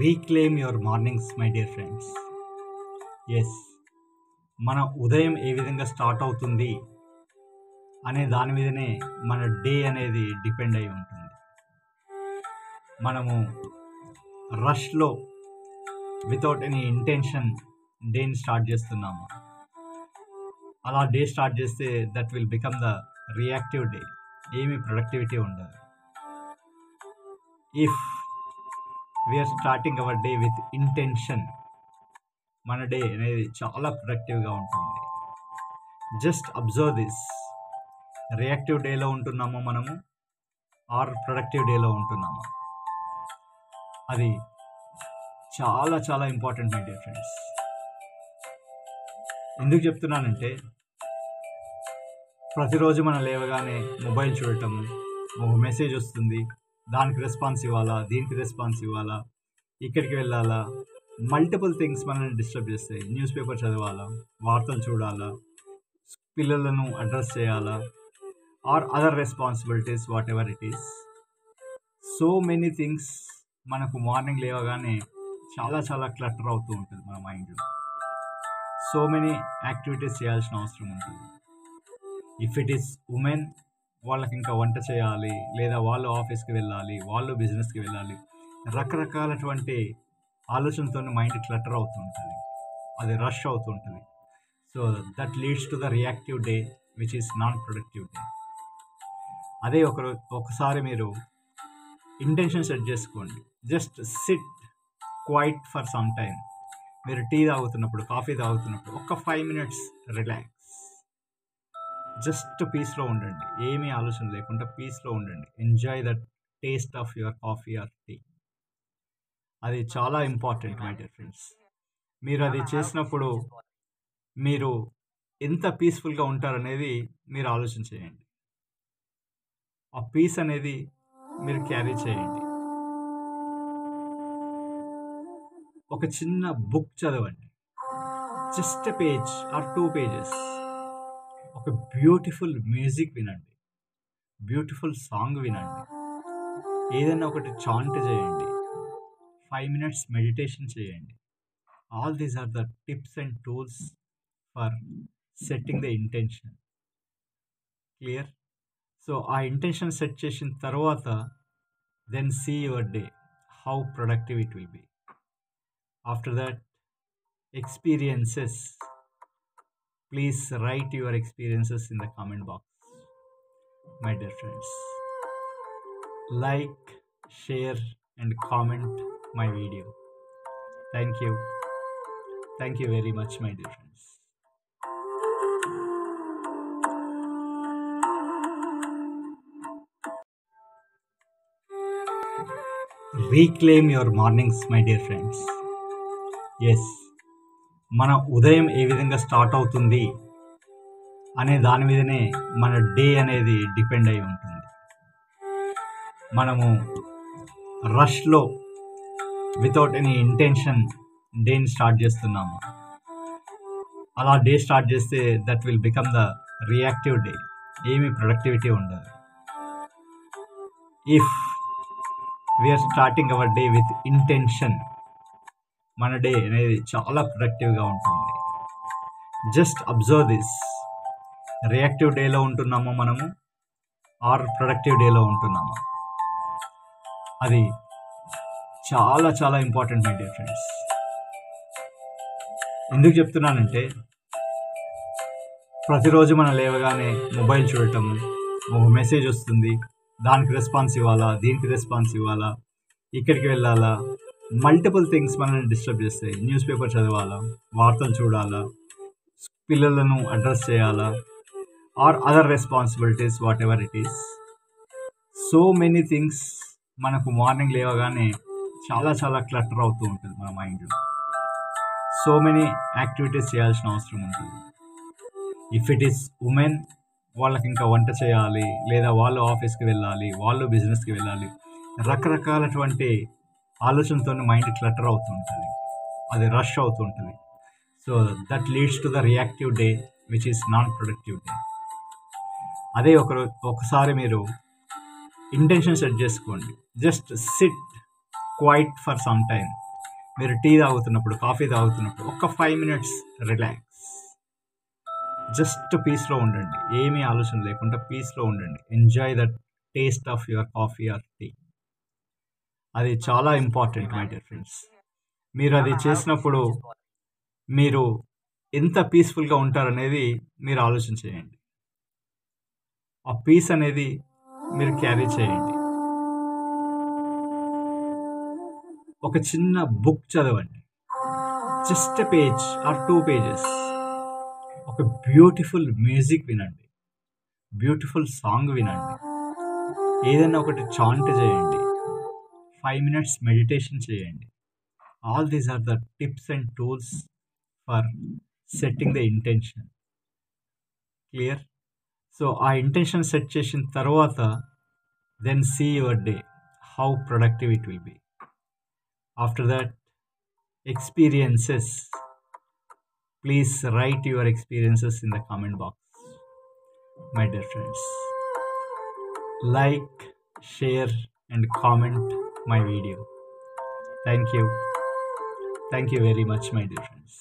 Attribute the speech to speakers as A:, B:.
A: Reclaim your mornings my dear friends. Yes, మన ఉదయం ఏ విధంగా స్టార్ట్ అవుతుంది అనే దాని మీదనే మన డే అనేది డిపెండ్ అయి ఉంటుంది. మనము రష్లో వితౌట్ ఎనీ ఇంటెన్షన్ డేని స్టార్ట్ చేస్తున్నాము. అలా డే స్టార్ట్ చేస్తే that will become the reactive day. ఏమీ ప్రొడక్టివిటీ ఉండదు. If we are starting our day with intention, మన డే అనేది చాలా ప్రొడక్టివ్గా ఉంటుంది. Just observe this. రియాక్టివ్ డేలో ఉంటున్నామో మనము ఆర్ ప్రొడక్టివ్ డేలో ఉంటున్నాము, అది చాలా చాలా ఇంపార్టెంట్ మై డియర్ ఫ్రెండ్స్. ఎందుకు చెప్తున్నానంటే, ప్రతిరోజు మనం లేవగానే మొబైల్ చూడటము, ఒక మెసేజ్ వస్తుంది, దానికి రెస్పాన్స్ ఇవ్వాలా, దీనికి రెస్పాన్స్ ఇవ్వాలా, ఇక్కడికి వెళ్ళాలా, మల్టిపుల్ థింగ్స్ మనల్ని డిస్టర్బ్ చేస్తాయి. న్యూస్ పేపర్ చదవాలా, వార్తలు చూడాలా, పిల్లలను అడ్రస్ చేయాలా, or other responsibilities, whatever it is. So many things మనకు మార్నింగ్ లేవగానే చాలా చాలా క్లటర్ అవుతూ ఉంటుంది మన మైండ్లో. సో మెనీ యాక్టివిటీస్ చేయాల్సిన అవసరం ఉంటుంది. ఇఫ్ ఇట్ ఈస్ ఉమెన్, వాళ్ళకి ఇంకా వంట చేయాలి, లేదా వాళ్ళు ఆఫీస్కి వెళ్ళాలి, వాళ్ళు బిజినెస్కి వెళ్ళాలి, రకరకాలటువంటి ఆలోచనతో మైండ్ క్లటర్ అవుతూ ఉంటుంది, అది రష్ అవుతూ ఉంటుంది. So that leads to the reactive day which is non productive day. అదే ఒకసారి మీరు ఇంటెన్షన్ సెట్ చేసుకోండి. Just sit quiet for some time. మీరు టీ తాగుతున్నప్పుడు, కాఫీ తాగుతున్నప్పుడు ఒక 5 minutes రిలాక్స్. జస్ట్ పీస్లో ఉండండి, ఏమీ ఆలోచన లేకుండా పీస్లో ఉండండి. Enjoy that taste of your coffee or tea. అది చాలా ఇంపార్టెంట్ మై డియర్ ఫ్రెండ్స్. మీరు అది చేసినప్పుడు మీరు ఎంత పీస్ఫుల్గా ఉంటారనేది మీరు ఆలోచన చేయండి. ఆ పీస్ అనేది మీరు క్యారీ చేయండి. ఒక చిన్న బుక్ చదవండి, జస్ట్ పేజ్ ఆర్ 2 pages. ఒక బ్యూటిఫుల్ మ్యూజిక్ వినండి, బ్యూటిఫుల్ సాంగ్ వినండి, ఏదైనా ఒకటి చాంట్ చేయండి, 5 minutes మెడిటేషన్ చేయండి. All these are the tips and tools for setting the intention. Clear? So ఆ ఇంటెన్షన్ సెట్ చేసిన తర్వాత then see your day, how productive it will be. After that, experiences. Please write your experiences in the comment box, my dear friends. Like, share and comment my video. Thank you. Thank you very much, my dear friends. Reclaim your mornings, my dear friends. Yes, మన ఉదయం ఏ విధంగా start అవుతుంది అనే దాని మీదనే మన day అనేది depend అయి ఉంటుంది. మనము రష్లో వితౌట్ ఎనీ ఇంటెన్షన్ డేని స్టార్ట్ చేస్తున్నాము. అలా డే స్టార్ట్ చేస్తే that will become the reactive day. ఏమీ ప్రొడక్టివిటీ ఉండదు. If we are starting our day with intention, మన డే అనేది చాలా ప్రొడక్టివ్గా ఉంటుంది. Just observe this. రియాక్టివ్ డేలో ఉంటున్నామో మనము ఆర్ ప్రొడక్టివ్ డేలో ఉంటున్నాము, అది చాలా చాలా ఇంపార్టెంట్ మై డియర్ ఫ్రెండ్స్. ఎందుకు చెప్తున్నానంటే, ప్రతిరోజు మనం లేవగానే మొబైల్ చూడటము, ఒక మెసేజ్ వస్తుంది, దానికి రెస్పాన్స్ ఇవ్వాలా, దీనికి రెస్పాన్స్ ఇవ్వాలా, ఇక్కడికి వెళ్ళాలా, మల్టిపుల్ థింగ్స్ మనల్ని డిస్టర్బ్ చేస్తాయి. న్యూస్ పేపర్ చదవాలా, వార్తలు చూడాలా, పిల్లలను అడ్రస్ చేయాలా, or other responsibilities, whatever it is. So many things మనకు మార్నింగ్ లేవగానే చాలా చాలా క్లటర్ అవుతూ ఉంటుంది మన మైండ్లో. సో మెనీ యాక్టివిటీస్ చేయాల్సిన అవసరం ఉంటుంది. ఇఫ్ ఇట్ ఈస్ ఉమెన్, వాళ్ళకి ఇంకా వంట చేయాలి, లేదా వాళ్ళు ఆఫీస్కి వెళ్ళాలి, వాళ్ళు బిజినెస్కి వెళ్ళాలి, రకరకాలటువంటి ఆలోచనతో మైండ్ క్లటర్ అవుతూ ఉంటుంది, అది రష్ అవుతూ ఉంటుంది. So that leads to the reactive day which is non productive day. అదే ఒకసారి మీరు ఇంటెన్షన్ సెట్ చేసుకోండి. Just sit quiet for some time. మీరు టీ తాగుతున్నప్పుడు, కాఫీ తాగుతున్నప్పుడు ఒక్క 5 minutes రిలాక్స్. జస్ట్ పీస్లో ఉండండి, ఏమీ ఆలోచన లేకుండా పీస్లో ఉండండి. Enjoy that taste of your coffee or tea. అది చాలా ఇంపార్టెంట్ మై డియర్ ఫ్రెండ్స్. మీరు అది చేసినప్పుడు మీరు ఎంత పీస్ఫుల్గా ఉంటారనేది మీరు ఆలోచన చేయండి. ఆ పీస్ అనేది మీరు క్యారీ చేయండి. ఒక చిన్న బుక్ చదవండి, జస్ట్ పేజ్ ఆర్ 2 pages. ఒక బ్యూటిఫుల్ మ్యూజిక్ వినండి, బ్యూటిఫుల్ సాంగ్ వినండి, ఏదైనా ఒకటి చాంట్ చేయండి, 5 minutes మెడిటేషన్ చేయండి. All these are the tips and tools for setting the intention. Clear? So ఆ ఇంటెన్షన్ సెట్ చేసిన తర్వాత then see your day, how productive it will be. After that, experiences. Please write your experiences in the comment box, my dear friends. Like, share and comment my video. Thank you very much, my dear friends.